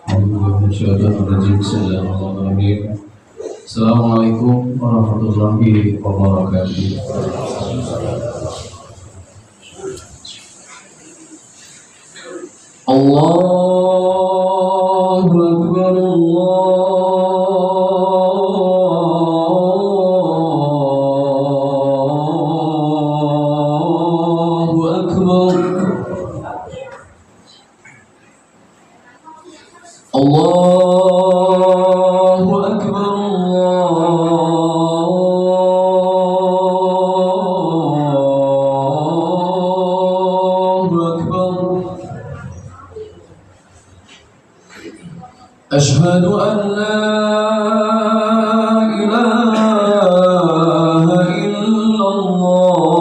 Assalamualaikum warahmatullahi wabarakatuh. Allahu Akbar, Allahu Akbar, Allahu Akbar, Allahu Akbar. أشهد أن لا إله إلا الله.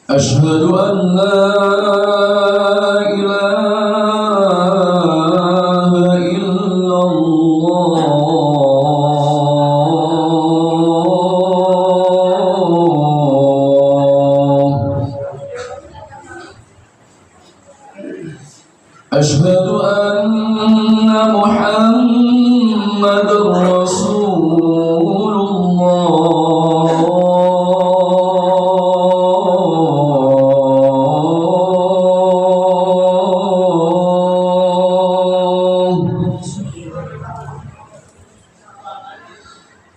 أشهد أن لا أشهد أن محمد رسول الله.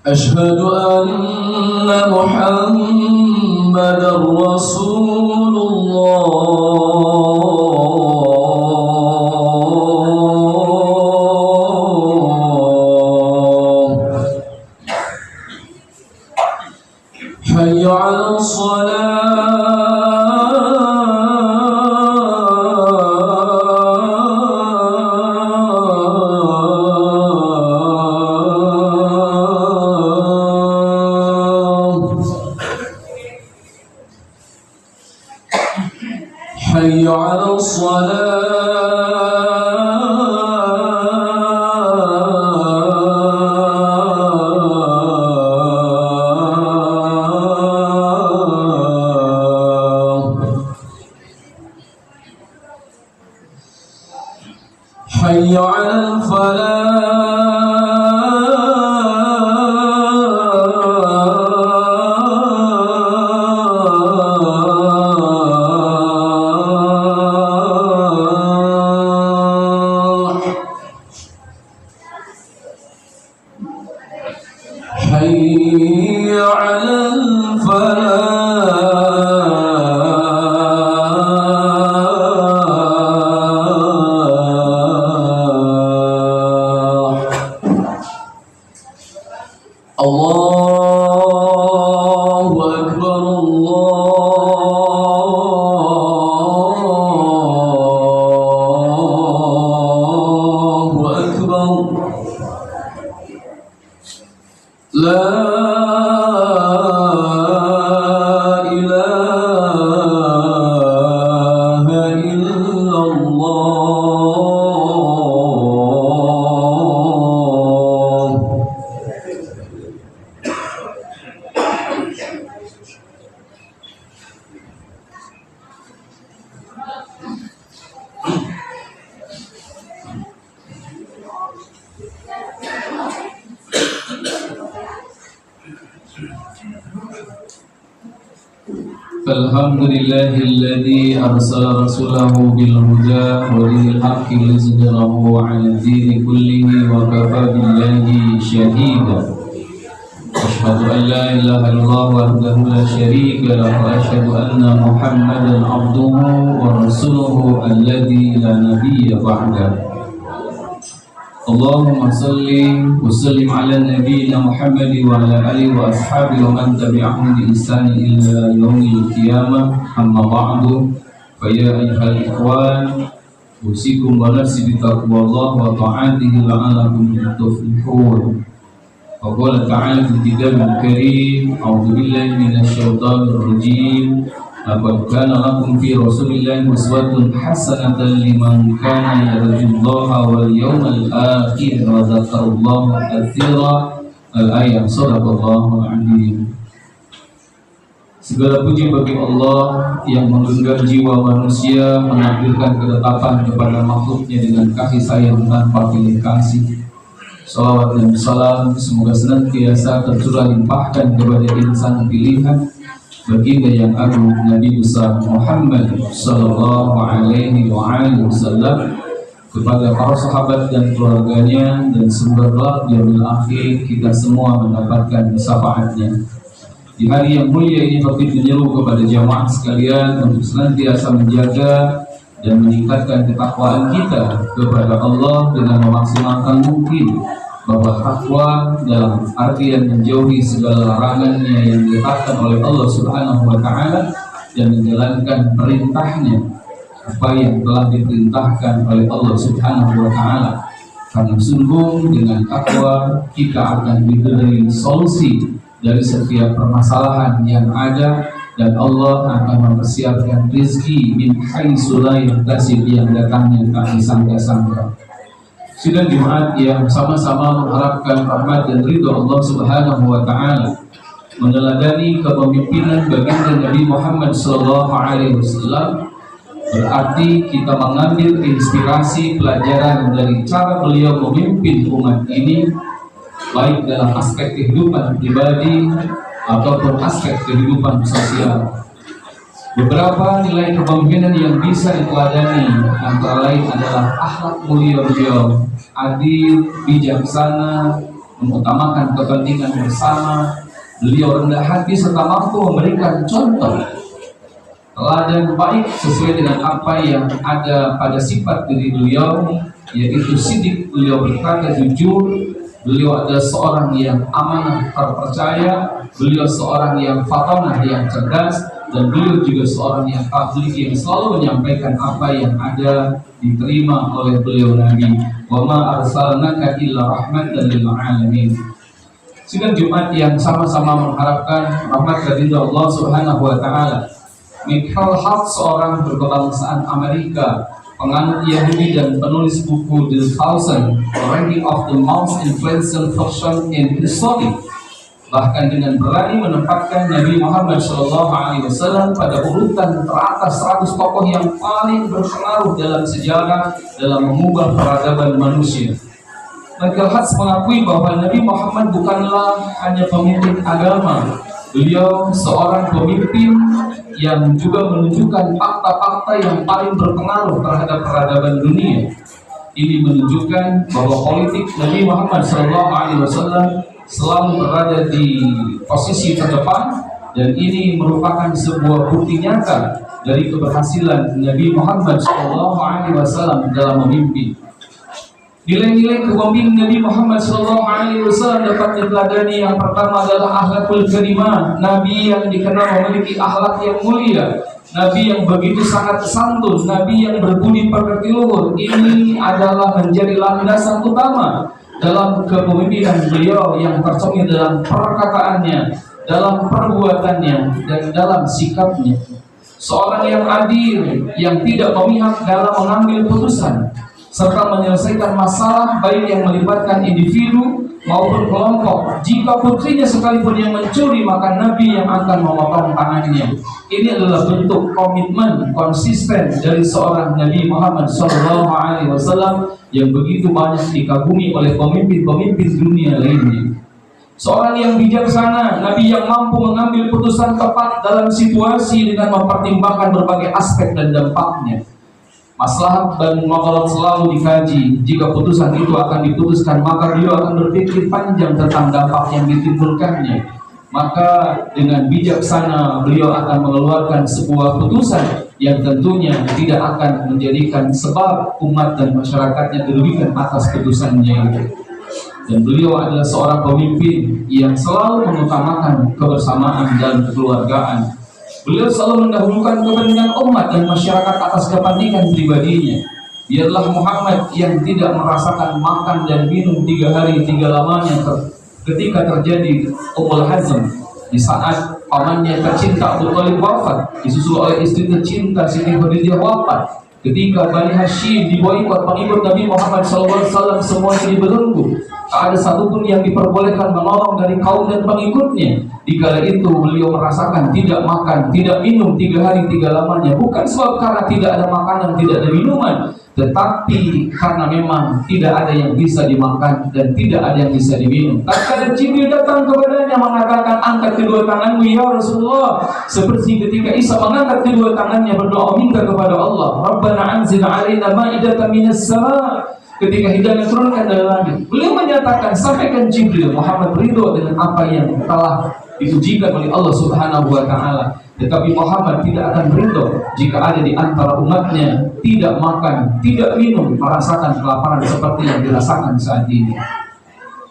أشهد أن محمد رسول الله. حي على حي على حي على حي على الفلاح. الله أكبر، الله أكبر. لا إله إلا الله. الحمد لله الذي أرسل رسوله بالهدى ودين الحق ليظهره على الدين كله وكفى بالله شهيدا. أشهد أن لا إله إلا الله وحده لا شريك له وأشهد أن محمدا عبده ورسوله الذي لا نبي بعده. اللهم صل وسلم على نبينا محمد وعلى آله وأصحابه ومن تبعهم بإحسان إلى يوم القيامة. أما بعد فيا أيها الإخوان أوصيكم ونفسي بتقوى الله وطاعته لعلكم تفلحون. وقال تعالى في الكتاب الكريم: أعوذ بالله من الشيطان الرجيم، Laqad kana lakum fi Rasulillahi uswatun hasanatan liman kana yarjullaha wal yawmal akhir wa dzakarallaha katsiran. Al-ayat. Shadaqallahul azim. Segala puji bagi Allah yang menggenggam jiwa manusia, menampilkan ketetapan kepada makhluknya dengan kasih sayang tanpa pilih kasih. Salawat dan salam semoga senantiasa tercurah limpahkan kepada insan pilihan, baginda yang agung Nabi besar Muhammad sallallahu alaihi wasallam, kepada para sahabat dan keluarganya, dan semoga di yaumil akhir kita semua mendapatkan syafaatnya. Di hari yang mulia ini Khatib menyeru kepada jamaah sekalian untuk senantiasa menjaga dan meningkatkan ketakwaan kita kepada Allah dengan memaksimalkan mungkin, bahwa takwa dalam artian menjauhi segala larangannya yang ditetapkan oleh Allah Subhanahu wa Ta'ala dan menjalankan perintahnya, apa yang telah diperintahkan oleh Allah Subhanahu wa Ta'ala. Karena sungguh dengan takwa kita akan diberi solusi dari setiap permasalahan yang ada, dan Allah akan mempersiapkan rezeki min haitsu la yahtasib, yang datangnya tak disangka-sangka. Sidang Jumat yang sama-sama mengharapkan rahmat dan ridha Allah Subhanahu wa Ta'ala, meneladani kepemimpinan baginda Nabi Muhammad sallallahu alaihi wasallam, berarti kita mengambil inspirasi pelajaran dari cara beliau memimpin umat ini, baik dalam aspek kehidupan pribadi ataupun aspek kehidupan sosial. Beberapa nilai kepemimpinan yang bisa diteladani antara lain adalah akhlak mulia beliau, adil, bijaksana, mengutamakan kepentingan bersama. Beliau rendah hati serta mampu memberikan contoh teladan baik sesuai dengan apa yang ada pada sifat diri beliau, yaitu sidik. Beliau berkata jujur, beliau adalah seorang yang amanah terpercaya, beliau seorang yang fatonah yang cerdas, dan beliau juga seorang yang tabligh yang selalu menyampaikan apa yang ada diterima oleh beliau Nabi. Wa ma arsalnaka illa rahmatan lil alamin. Sidang Jumat yang sama-sama mengharapkan rahmat dari Allah Subhanahu wa Ta'ala. Michael Hart, seorang berkebangsaan Amerika, penganut Yahudi dan penulis buku The Thousand Ranking of the Most Influential Person in History, bahkan dengan berani menempatkan Nabi Muhammad SAW pada urutan teratas 100 tokoh yang paling berpengaruh dalam sejarah dalam mengubah peradaban manusia. Michael Hart mengakui bahwa Nabi Muhammad bukanlah hanya pemimpin agama, beliau seorang pemimpin yang juga menunjukkan fakta-fakta yang paling berpengaruh terhadap peradaban dunia. Ini menunjukkan bahwa politik Nabi Muhammad SAW selalu berada di posisi terdepan, dan ini merupakan sebuah bukti nyata dari keberhasilan Nabi Muhammad SAW dalam memimpin. Nilai-nilai kepemimpinan Nabi Muhammad SAW dapat diteladani. Yang pertama adalah akhlakul karimah, Nabi yang dikenal memiliki akhlak yang mulia, Nabi yang begitu sangat santun, Nabi yang berbudi pekerti luhur. Ini adalah menjadi landasan utama dalam kepemimpinan beliau yang tercermin dalam perkataannya, dalam perbuatannya, dan dalam sikapnya. Seorang yang adil, yang tidak memihak dalam mengambil putusan serta menyelesaikan masalah baik yang melibatkan individu maupun kelompok. Jika putrinya sekalipun yang mencuri, maka Nabi yang akan memotong tangannya. Ini adalah bentuk komitmen konsisten dari seorang Nabi Muhammad SAW yang begitu banyak dikagumi oleh pemimpin-pemimpin dunia lainnya. Seorang yang bijaksana, Nabi yang mampu mengambil putusan tepat dalam situasi dengan mempertimbangkan berbagai aspek dan dampaknya. Maslahat dan madarat selalu dikaji. Jika putusan itu akan diputuskan, maka beliau akan berpikir panjang tentang dampak yang ditimbulkannya. Maka dengan bijaksana beliau akan mengeluarkan sebuah putusan yang tentunya tidak akan menjadikan sebab umat dan masyarakatnya dirugikan atas putusannya itu. Dan beliau adalah seorang pemimpin yang selalu mengutamakan kebersamaan dan kekeluargaan. Beliau selalu mendahulukan kepentingan umat dan masyarakat atas kepentingan pribadinya. Biarlah Muhammad yang tidak merasakan makan dan minum 3 hari 3 lamanya ketika terjadi Ummul Hazm, di saat pamannya tercinta Abu Thalib wafat, disusul oleh istri tercinta Siti Khadijah wafat. Ketika Bani Hashim diboikot pengikut Nabi Muhammad SAW semua jadi belenggu. Tak ada satupun yang diperbolehkan menolong dari kaum dan pengikutnya. Di kala itu beliau merasakan tidak makan, tidak minum 3 hari 3 lamanya. Bukan sebab karena tidak ada makanan, tidak ada minuman, tetapi karena memang tidak ada yang bisa dimakan dan tidak ada yang bisa diminum. Tatkala Jibril datang kepadanya mengatakan, angkat kedua tanganmu ya Rasulullah, seperti ketika Isa mengangkat kedua tangannya berdoa minta kepada Allah, Rabbana anzil alaina ma'idatan minas sama'. Ketika hidayah turunkan dari langit, beliau menyatakan, sampaikan Jibril, Muhammad ridho dengan apa yang telah diujikan oleh Allah Subhanahu wa Ta'ala. Tetapi Muhammad tidak akan ridho jika ada di antara umatnya tidak makan, tidak minum, merasakan kelaparan seperti yang dirasakan saat ini.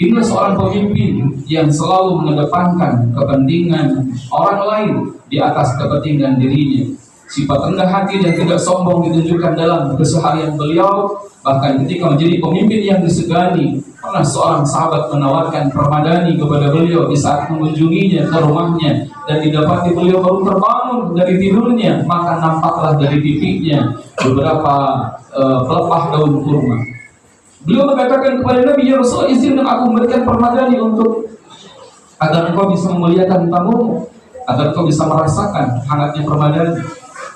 Inilah seorang pemimpin yang selalu mengedepankan kepentingan orang lain di atas kepentingan dirinya. Sifat rendah hati dan tidak sombong ditunjukkan dalam keseharian beliau. Bahkan ketika menjadi pemimpin yang disegani, pernah seorang sahabat menawarkan permadani kepada beliau di saat mengunjunginya ke rumahnya, dan didapati beliau baru terbangun dari tidurnya, maka nampaklah dari pipinya beberapa pelepah daun kurma. Beliau mengatakan kepada Nabi, ya Rasulullah, izinkan aku memberikan permadani untuk agar engkau bisa memuliakan tamumu, agar engkau bisa merasakan hangatnya permadani.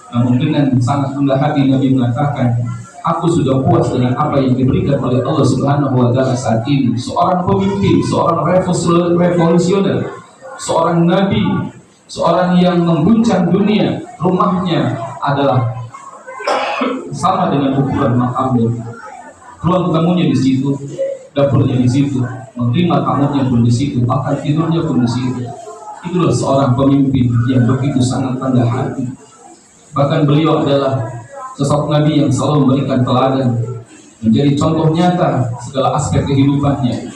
Namun dengan sangat rendah hati Nabi mengatakan, aku sudah puas dengan apa yang diberikan oleh Allah Subhanahu wa Ta'ala saat ini. Seorang pemimpin, seorang revolusioner, seorang nabi, seorang yang mengguncang dunia, rumahnya adalah sama dengan ukuran makamnya. Ruang tamunya di situ, dapurnya di situ, menerima tamunya pun di situ, bahkan tidurnya pun di situ. Itulah seorang pemimpin yang begitu sangat rendah hati. Bahkan beliau adalah sosok Nabi yang selalu memberikan teladan, menjadi contoh nyata segala aspek kehidupannya,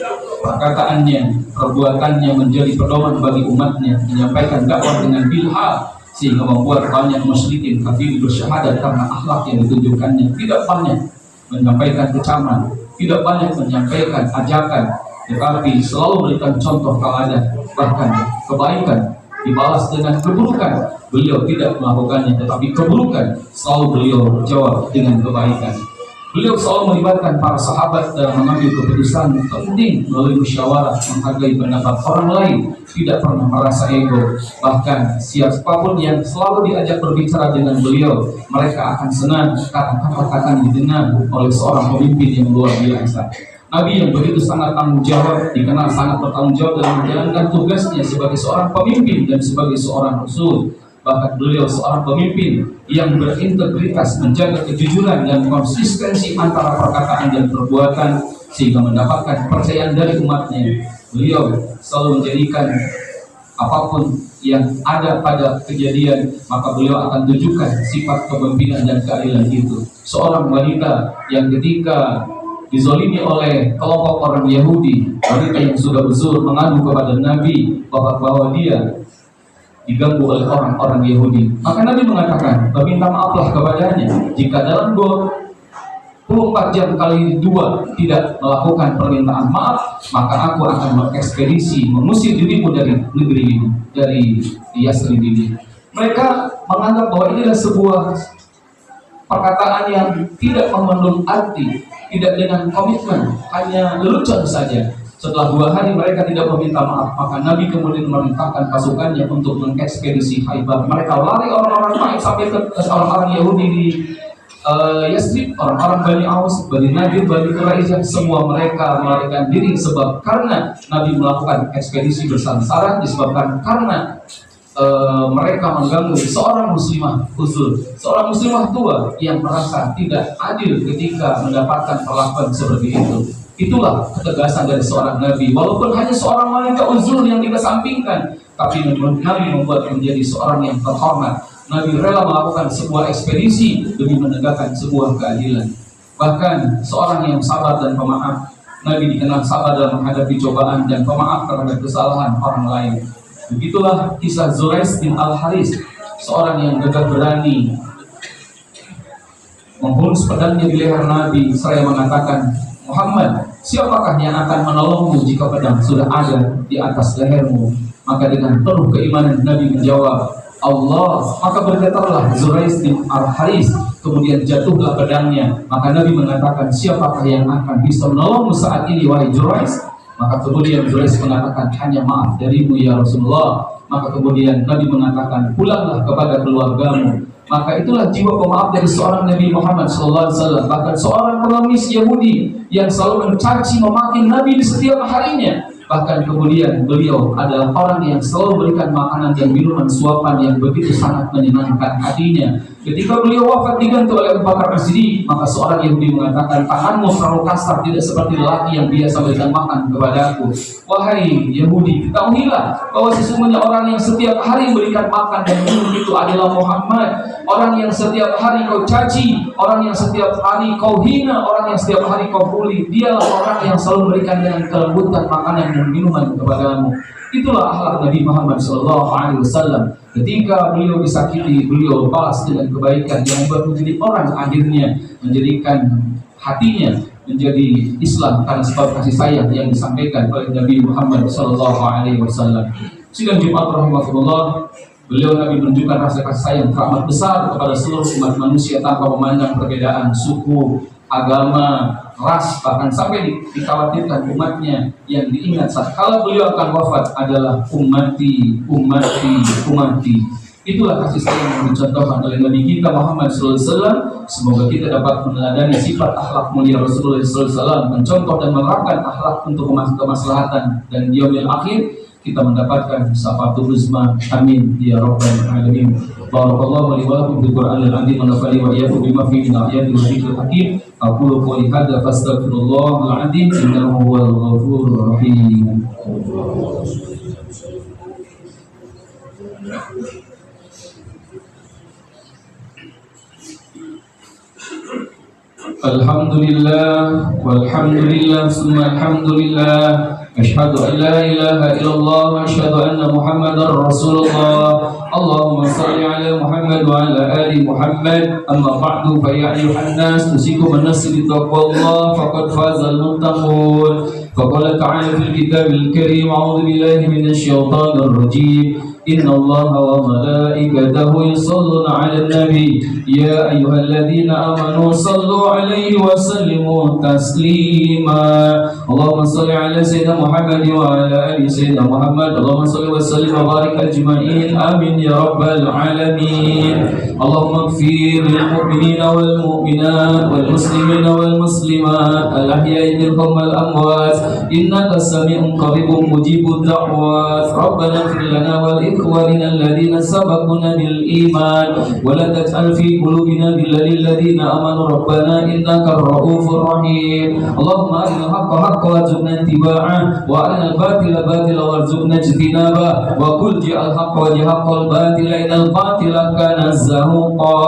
perkataannya, perbuatannya menjadi pedoman bagi umatnya, menyampaikan dakwah dengan bilhah sehingga membuat banyak musyrikin kafir bersyahadat karena akhlak yang ditunjukkannya. Tidak banyak menyampaikan kecaman, tidak banyak menyampaikan ajakan, tetapi selalu memberikan contoh teladan, bahkan kebaikan dibalas dengan keburukan. Beliau tidak melakukannya, tetapi keburukan selalu beliau jawab dengan kebaikan. Beliau selalu melibatkan para sahabat dalam mengambil keputusan penting melalui musyawarah, menghargai pendapat orang lain, tidak pernah merasa ego. Bahkan siapapun yang selalu diajak berbicara dengan beliau, mereka akan senang karena kata akan didengar oleh seorang pemimpin yang luar biasa. Nabi yang begitu sangat tanggung jawab, dikenal sangat bertanggung jawab dalam menjalankan tugasnya sebagai seorang pemimpin dan sebagai seorang rasul. Bahkan beliau seorang pemimpin yang berintegritas, menjaga kejujuran dan konsistensi antara perkataan dan perbuatan sehingga mendapatkan kepercayaan dari umatnya. Beliau selalu menjadikan apapun yang ada pada kejadian, maka beliau akan tunjukkan sifat kepemimpinan dan keadilan itu. Seorang wanita yang ketika dizolimi oleh kelompok orang Yahudi, wanita yang sudah uzur mengadu kepada Nabi bahwa dia diganggu oleh orang-orang Yahudi. Maka Nabi mengatakan, meminta maaflah kepadanya jika dalam 24 jam kali 2 tidak melakukan permintaan maaf, maka aku akan mengekspedisi, mengusir dirimu dari negeri ini, dari Yasrib ini. Mereka menganggap bahwa inilah sebuah perkataan yang tidak mengandung arti, tidak dengan komitmen, hanya lelucon saja. Setelah 2 hari mereka tidak meminta maaf, maka Nabi kemudian memerintahkan pasukannya untuk mengekspedisi Khaybar. Mereka lari orang-orang Taif sampai ke orang-orang Yahudi di Yasrib, orang-orang Bani Aus, Bani Nadir, Bani Quraisyah, semua mereka melarikan diri sebab karena Nabi melakukan ekspedisi bersama-sama, disebabkan karena mereka mengganggu seorang muslimah uzur, seorang muslimah tua yang merasa tidak adil ketika mendapatkan perlakuan seperti itu. Itulah ketegasan dari seorang Nabi. Walaupun hanya seorang wanita uzur yang dikesampingkan, tapi Nabi membuat menjadi seorang yang terhormat. Nabi rela melakukan sebuah ekspedisi demi menegakkan sebuah keadilan. Bahkan seorang yang sabar dan pemaaf. Nabi dikenal sabar dalam menghadapi cobaan dan pemaaf terhadap kesalahan orang lain. Begitulah kisah Zurais bin Al-Haris, seorang yang gagah berani menghunus pedangnya di leher Nabi seraya mengatakan, Muhammad, siapakah yang akan menolongmu jika pedang sudah ada di atas lehermu? Maka dengan penuh keimanan Nabi menjawab, Allah. Maka bergetarlah Zurais bin Al-Haris, kemudian jatuhlah pedangnya. Maka Nabi mengatakan, siapakah yang akan bisa menolongmu saat ini wahai Zurais? Maka kemudian Zurais mengatakan, hanya maaf darimu ya Rasulullah. Maka kemudian Nabi mengatakan, pulanglah kepada keluargamu. Maka itulah jiwa pemaaf dari seorang Nabi Muhammad SAW. Bahkan seorang pengemis Yahudi yang selalu mencaci memaki Nabi di setiap harinya. Bahkan kemudian beliau adalah orang yang selalu berikan makanan dan minuman suapan yang begitu sangat menyenangkan hatinya. Ketika beliau wafat diganti oleh Abu Bakar As-Siddiq, maka seorang Yahudi mengatakan, tanganmu terlalu kasar, tidak seperti lelaki yang biasa berikan makan kepadaku. Wahai Yahudi, ketahuilah bahwa sesungguhnya orang yang setiap hari berikan makan dan minum itu adalah Muhammad. Orang yang setiap hari kau caci, orang yang setiap hari kau hina, orang yang setiap hari kau bully, dialah orang yang selalu memberikan dengan kelembutan makanan dan minuman kepadamu. Itulah akhlak Nabi Muhammad SAW. Ketika beliau disakiti, beliau balas dengan kebaikan yang membuat menjadi orang akhirnya menjadikan hatinya menjadi Islam karena sebab kasih sayang yang disampaikan oleh Nabi Muhammad SAW. Sidang Jumat rahimahullah, beliau Nabi menunjukkan rasa kasih sayang teramat besar kepada seluruh umat manusia tanpa memandang perbedaan suku, agama, ras, bahkan sampai dikhawatirkan umatnya yang diingat saat kalau beliau akan wafat adalah ummati. Itulah kasih sayang yang dicontohkan oleh Nabi kita Muhammad SAW. Semoga kita dapat meneladani sifat akhlak mulia Rasulullah SAW, mencontoh dan menerapkan akhlak untuk kemaslahatan dan yaumil akhir kita mendapatkan syafatul uzma. Amin ya rabbal alamin. Barakallahu li wa lakum bil Qur'anil azim wa nafa'ani wa iyyakum bima fihi min ayatin wa dzikril hakim. Aqulu qawli hadza fastaghfirullahal azim innahu huwal ghafurur rahim. Alhamdulillah walhamdulillah summa alhamdulillah. Asyhadu an la ilaha illallah wa asyhadu anna Muhammadar Rasulullah. Allahumma shalli ala Muhammad wa ala ali Muhammad. Amma ba'du fa ya ayyuhan nas usikum an-nafsi bi taqwallah faqad fazal muttaqun. Faqala ta'ala fil kitabil karim a'udzu billahi minasy syaithanir rajim. Inna Allaha wa malaikatahu yusholluna 'alan nabi ya ayyuhalladzina amanu shallu 'alaihi wa sallimu taslima. Allahumma shalli 'ala sayyidina Muhammad wa 'ala ali sayyidina Muhammad. Allahumma shalli wa sallim wa barik ajma'in. Amin ya rabbal alamin. Allahumma ighfir lil mu'minina wal mu'minat wal muslimina wal muslimat al ahya'i minhum wal amwat innaka sami'un qaribun mujibud da'wat. Rabbana ighfir lana wal إخواننا الذين سبقونا بالإيمان ولا تجعل في قلوبنا غلا للذين آمنوا ربنا إنك الرؤوف الرحيم. اللهم أرنا الحق حقا وارزقنا اتباعه وأرنا الباطل باطلا وارزقنا اجتنابه وقل جاء الحق وجهق الباطل إن الباطل كان زهوقا.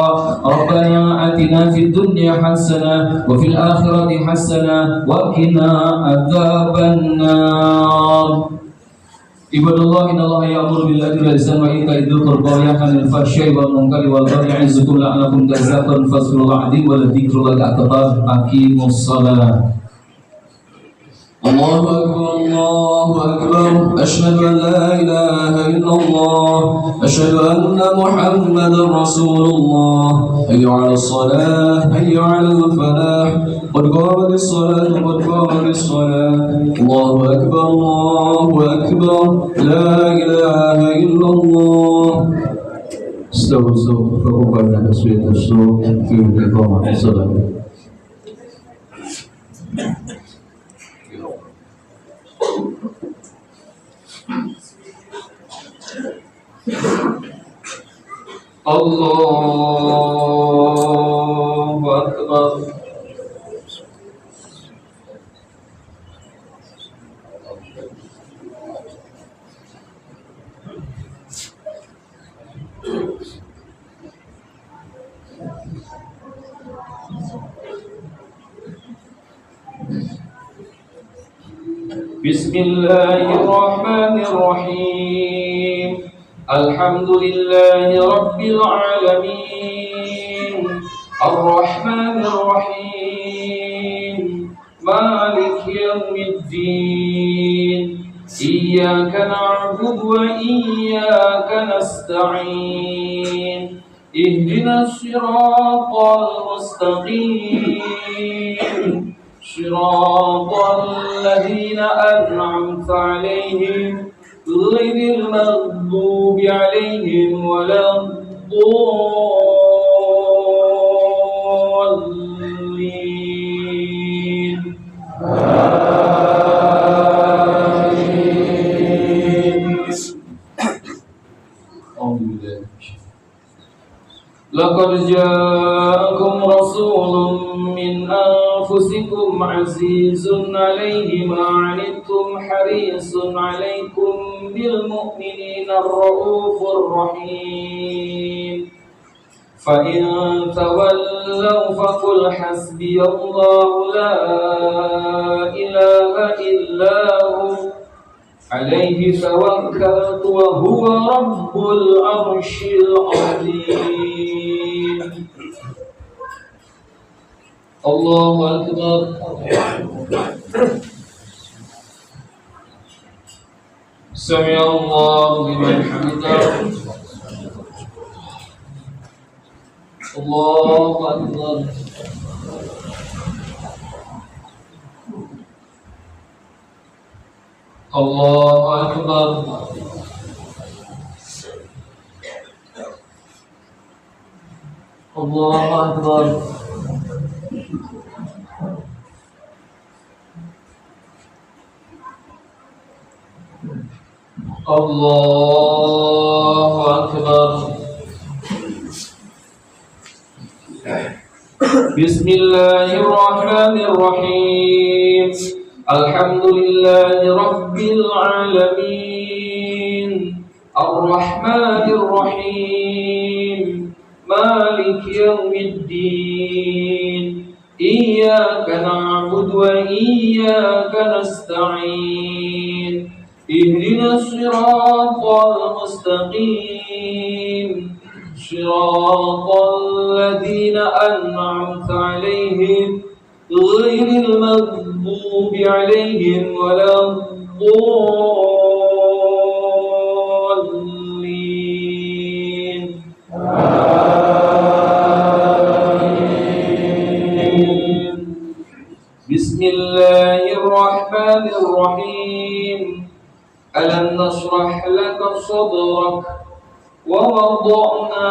ربنا آتنا في الدنيا حسنة وفي الآخرة حسنة وقنا عذاب النار. Ibadallah innallaha ya'muru bil adli wal ihsani wa ita'i dzil qurba wa yanha 'anil fahsya'i wal munkari wal baghi ya'izukum la'allakum tadhakkarun fadhkurullaha 'azim wa dzikrullahi akbar. Aqimus shalah. Allahu akbar, Allahu akbar. Asyhadu an la ilaha illallah, asyhadu anna Muhammadar Rasulullah. Hayya 'alas shalah, hayya 'alal falah. Qad qamatis salatu, qad qamatis salah. Allahu akbar, Allahu akbar. La ilaha illallah. Astaghfirullah wa qala tasbihatu fi iqamatis salat. Allahu akbar. Bismillahirrahmanirrahim. Alhamdulillahi rabbil alamin. Ar-Rahmanir Rahim. Maliki الدين إياك نعبد وإياك نستعين اهدنا الصراط المستقيم صراط الذين أنعمت عليهم غير المغضوب عليهم ولا الضالين لقد جاءكم رسول من أنفسكم عزيز عليه ما عنتم حريص عليكم بالمؤمنين الرؤوف الرحيم فإن تولوا فقل حسبي الله لا إله إلا هو عليه توكلت وهو رب العرش العظيم الله أكبر سمع الله لمن حمده الله أكبر الله أكبر الله أكبر الله أكبر بسم الله الرحمن الرحيم الحمد لله رب العالمين الرحمن الرحيم مالك يوم الدين إياك نعبد وإياك نستعين اهدنا الصراط المستقيم صراط الذين أنعمت عليهم غير المغضوب عليهم ولا الضالين بسم الله الرحمن الرحيم ألم نشرح لك صدرك ووضعنا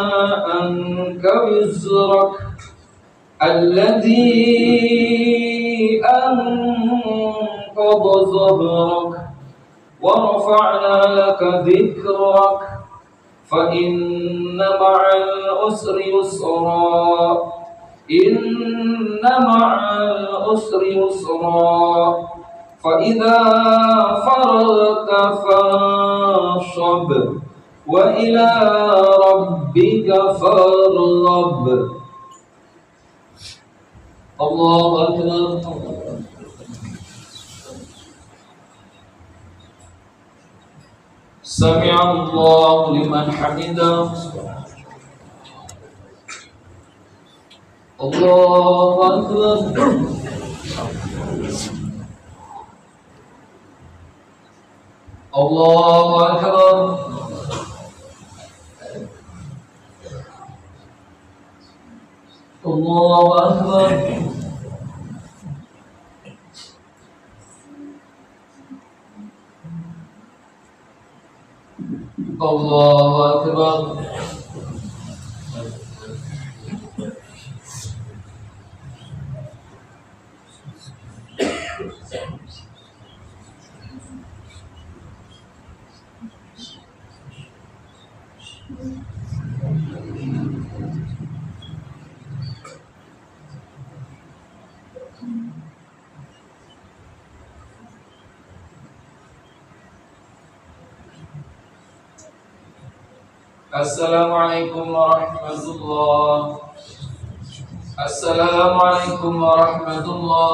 عنك وزرك الذي أنقض ظهرك ورفعنا لك ذكرك فإن مع العسر يسرا إن مع العسر يسرا فإذا فرغت فانصب وإلى ربك فارغب الله أكبر سمع الله لمن حمده الله أكبر الله أكبر الله أكبر الله أكبر Assalamualaikum warahmatullahi wabarakatuh. Assalamualaikum warahmatullahi